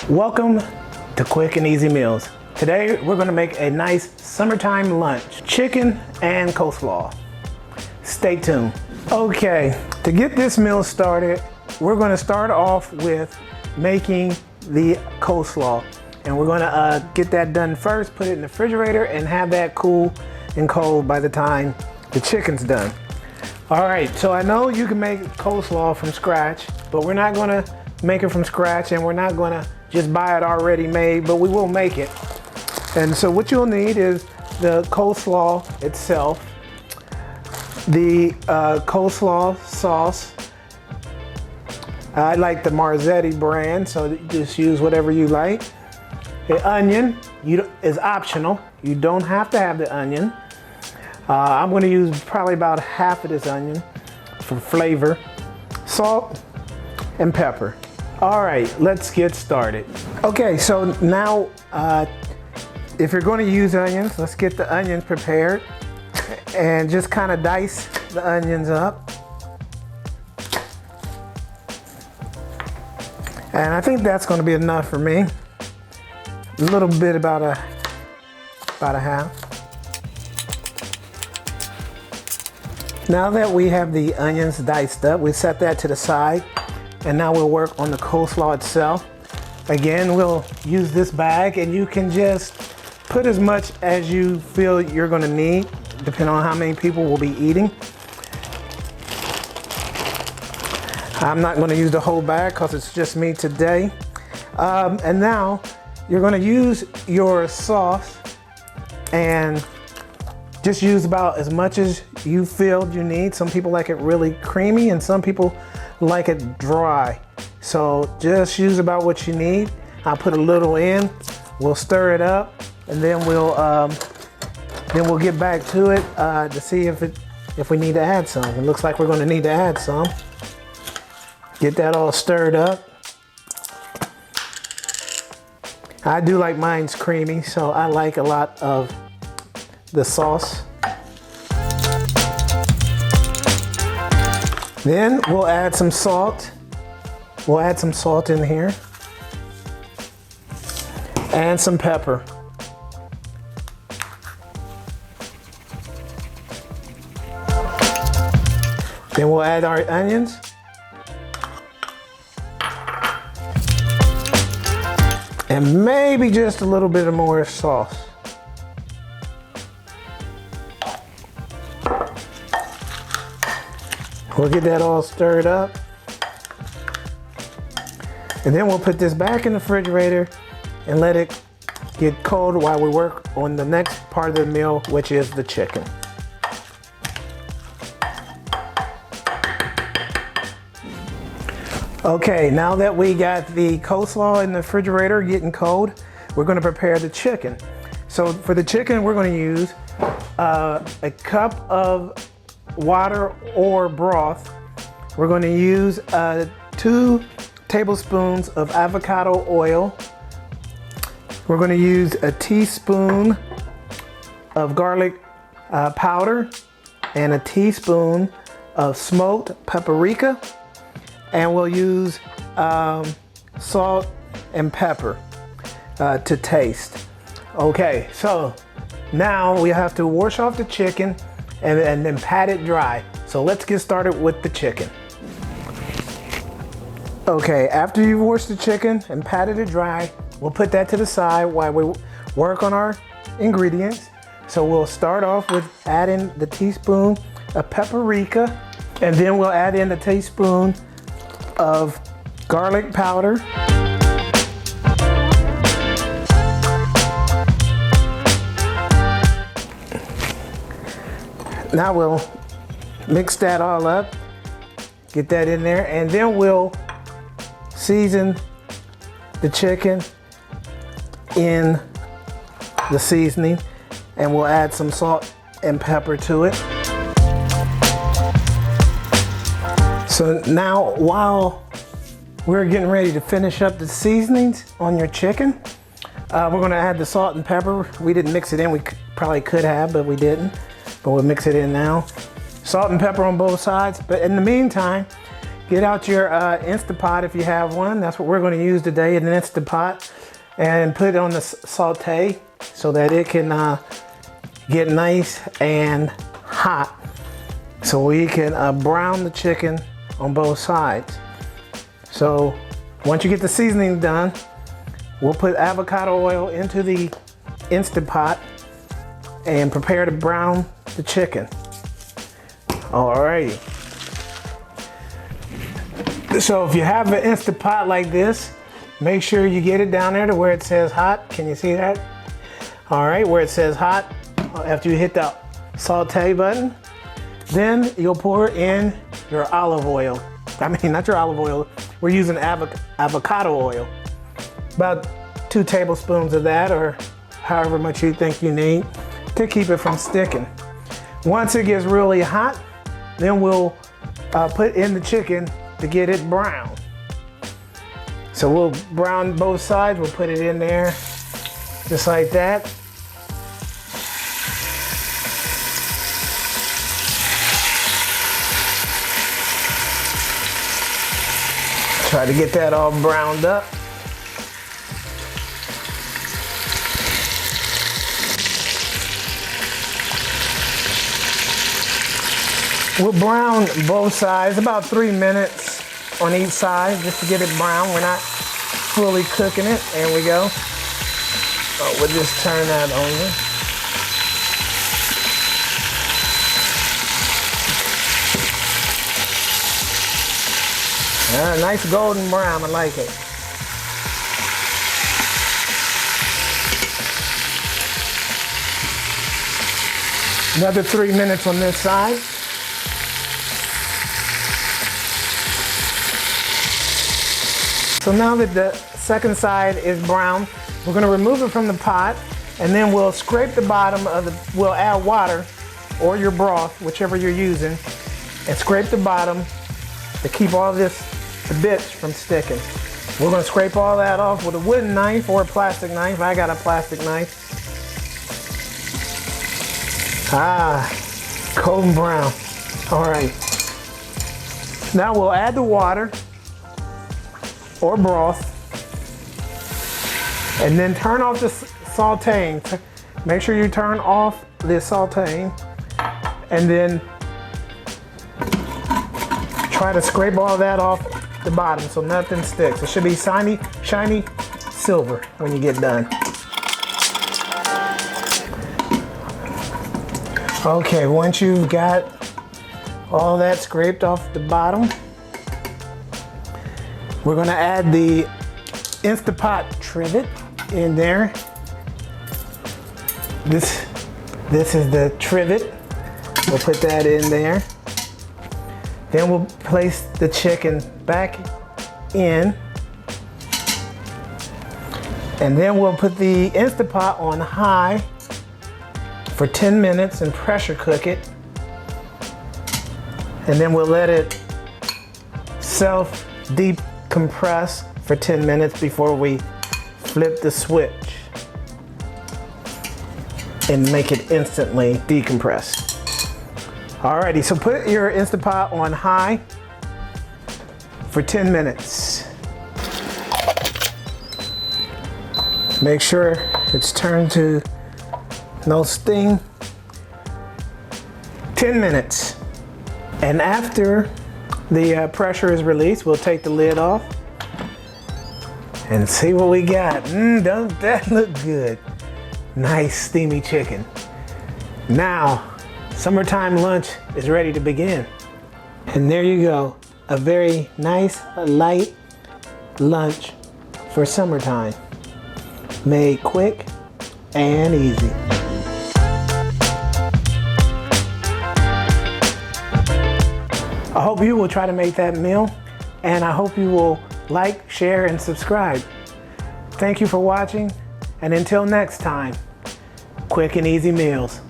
Welcome to Quick and Easy Meals. Today we're going to make a nice summertime lunch, chicken and coleslaw. Stay tuned. Okay, to get this meal started, we're going to start off with making the coleslaw. And we're going to get that done first, put it in the refrigerator and have that cool and cold by the time the chicken's done. All right, so I know you can make coleslaw from scratch, but we're not going to make it from scratch, and we're not going to just buy it already made, but we will make it. And so what you'll need is the coleslaw itself, the coleslaw sauce. I like the Marzetti brand, so just use whatever you like. The onion is optional. You don't have to have the onion. I'm going to use probably about half of this onion for flavor. Salt and pepper. All right, let's get started. Okay, so now if you're going to use onions, let's get the onions prepared and just kind of dice the onions up. And I think that's going to be enough for me. A little bit, about a half. Now that we have the onions diced up, we set that to the side. And now we'll work on the coleslaw itself. Again, we'll use this bag, and you can just put as much as you feel you're gonna need, depending on how many people will be eating. I'm not gonna use the whole bag because it's just me today. And now you're gonna use your sauce and just use about as much as you feel you need. Some people like it really creamy, and some people like it dry. So just use about what you need. I'll put a little in, we'll stir it up, and then we'll get back to it to see if we need to add some. It looks like we're going to need to add some. Get that all stirred up. I do like mine's creamy, so I like a lot of the sauce. Then we'll add some salt. We'll add some salt in here. And some pepper. Then we'll add our onions. And maybe just a little bit more sauce. We'll get that all stirred up. And then we'll put this back in the refrigerator and let it get cold while we work on the next part of the meal, which is the chicken. Okay, now that we got the coleslaw in the refrigerator getting cold, we're going to prepare the chicken. So for the chicken, we're going to use a cup of water or broth. We're going to use 2 tablespoons of avocado oil. We're going to use a teaspoon of garlic powder and a teaspoon of smoked paprika, and we'll use salt and pepper to taste. Okay, so now we have to wash off the chicken and then pat it dry. So let's get started with the chicken. Okay, after you've washed the chicken and patted it dry, we'll put that to the side while we work on our ingredients. So we'll start off with adding the teaspoon of paprika, and then we'll add in a teaspoon of garlic powder. Now we'll mix that all up, get that in there, and then we'll season the chicken in the seasoning, and we'll add some salt and pepper to it. So now, while we're getting ready to finish up the seasonings on your chicken, we're gonna add the salt and pepper. We didn't mix it in, we probably could have, but we didn't. But we'll mix it in now. Salt and pepper on both sides, but in the meantime, Get out your Instant Pot if you have one. That's what we're going to use today, an Instant Pot. And put it on the saute so that it can get nice and hot. So we can brown the chicken on both sides. So once you get the seasoning done, we'll put avocado oil into the Instant Pot and prepare to brown the chicken. Alrighty. So if you have an Instant Pot like this, make sure you get it down there to where it says hot. Can you see that? All right, where it says hot, after you hit the saute button, then you'll pour in your olive oil. I mean, not your olive oil, we're using avocado oil. About 2 tablespoons of that, or however much you think you need to keep it from sticking. Once it gets really hot, then we'll put in the chicken to get it brown. So we'll brown both sides, we'll put it in there, just like that. Try to get that all browned up. We'll brown both sides, about 3 minutes on each side, just to get it brown. We're not fully cooking it. There we go. Oh, we'll just turn that over. Nice golden brown, I like it. Another 3 minutes on this side. So now that the second side is brown, we're going to remove it from the pot, and then we'll scrape the bottom of the, we'll add water or your broth, whichever you're using, and scrape the bottom to keep all this, the bits from sticking. We're going to scrape all that off with a wooden knife or a plastic knife. I got a plastic knife. Golden brown. All right. Now we'll add the water or broth, and then turn off the sauteing. Make sure you turn off the sauteing, and then try to scrape all that off the bottom so nothing sticks. It should be shiny silver when you get done. Okay, once you've got all that scraped off the bottom, we're gonna add the Instant Pot trivet in there. This is the trivet. We'll put that in there. Then we'll place the chicken back in. And then we'll put the Instant Pot on high for 10 minutes and pressure cook it. And then we'll let it decompress for 10 minutes before we flip the switch and make it instantly decompress. Alrighty, so put your Instant Pot on high for 10 minutes. Make sure it's turned to no steam. 10 minutes. And after the pressure is released, we'll take the lid off and see what we got. Doesn't that look good? Nice steamy chicken. Now, summertime lunch is ready to begin. And there you go, a very nice, light lunch for summertime. Made quick and easy. I hope you will try to make that meal, and I hope you will like, share, and subscribe. Thank you for watching, and until next time, quick and easy meals.